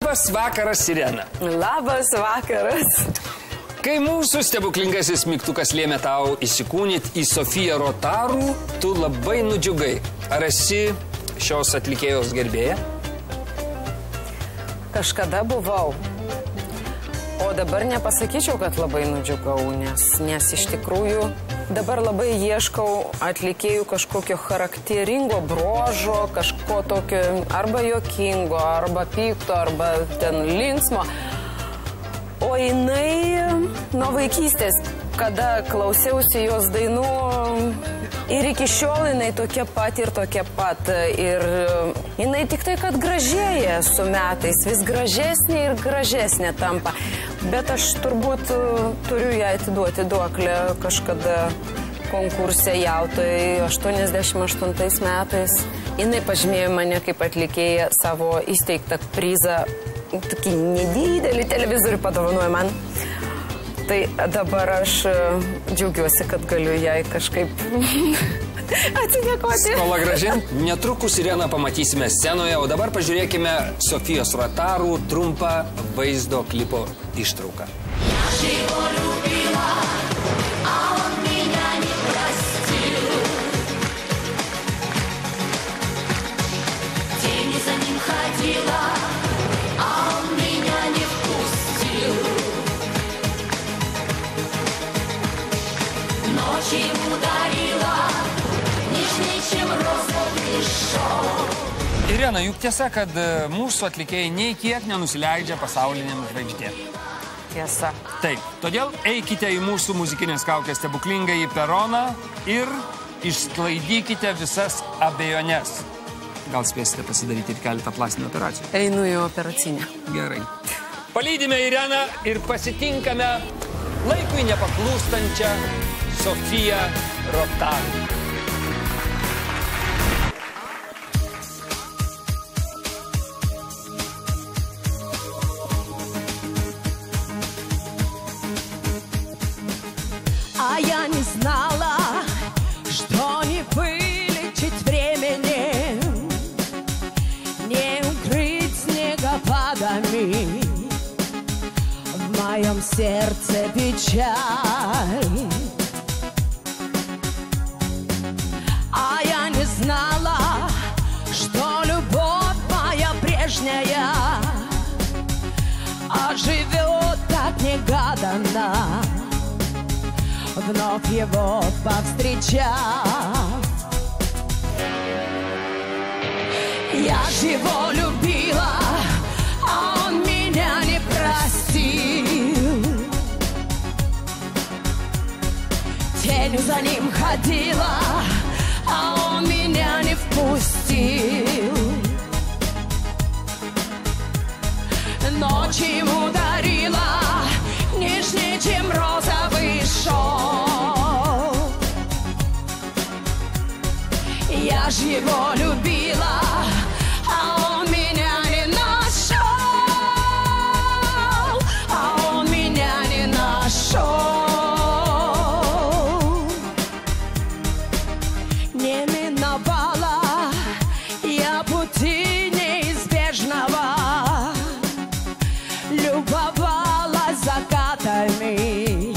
Labas vakaras, Irena. Labas vakaras. Kai mūsų stebuklingasis mygtukas lėmė tau įsikūnyt į Sofiją Rotarų, tu labai nudžiugai. Ar esi šios atlikėjos gerbėja? Kažkada buvau. O dabar nepasakyčiau, kad labai nudžiugau, nes iš tikrųjų dabar labai ieškau atlikėjų kažkokio charakteringo brožo, kažko tokio arba juokingo, arba pikto, arba ten linksmo. O jinai nuo vaikystės, kada klausiausi jos dainų, ir iki šiol jinai tokia pat ir tokia pat. Ir jinai tik tai, kad gražėja su metais, vis gražesnė ir gražesnė tampa. Bet aš turbūt turiu ją atiduoti duoklę kažkada konkurse Jautoje 88 metais. Jinai pažymėjo mane kaip atlikėja savo įsteigtą prizą. Tokį nedidelį televizorių padovanojo man. Tai dabar aš džiaugiuosi, kad galiu jai kažkaip atsidėkoti. Skola gražin. Netrukus Ireną pamatysime scenoje, o dabar pažiūrėkime Sofijos Rotarų trumpą vaizdo klipo ištrauką. Irena, juk tiesa, kad mūsų atlikėjai nei kiek nenusileidžia pasauliniam žvaigždėm. Tiesa. Taip, todėl eikite į mūsų muzikinės kaukės stebuklingąjį peroną ir išsklaidykite visas abejones. Gal spėsite pasidaryti ir keletą plastinių operacijų? Einu į operacinę. Gerai. Palydime Ireną ir pasitinkame laikui nepaklūstančią Sofiją Rotarų. А я не знала, что не вылечить времени, не укрыть снегопадами. В моем сердце печаль. А я не знала, что любовь моя прежняя оживет так негаданно, вновь его повстречав. Я ж его любила, а он меня не простил. Тенью за ним ходила, а он меня не впустил. Ночь ему дарила нежнее, чем розовый шелк. Я ж его любила, а он меня не нашел, а он меня не нашел. Не миновала я пути неизбежного, любовалась закатами,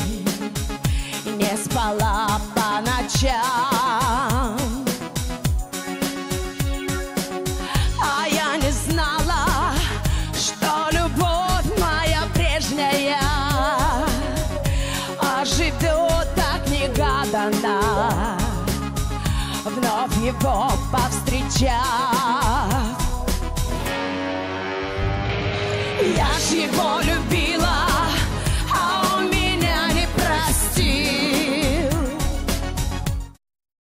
не спала по ночам. А я не знала, что любовь моя прежняя оживет так негаданно, вновь его повстречав. Я ж его любила.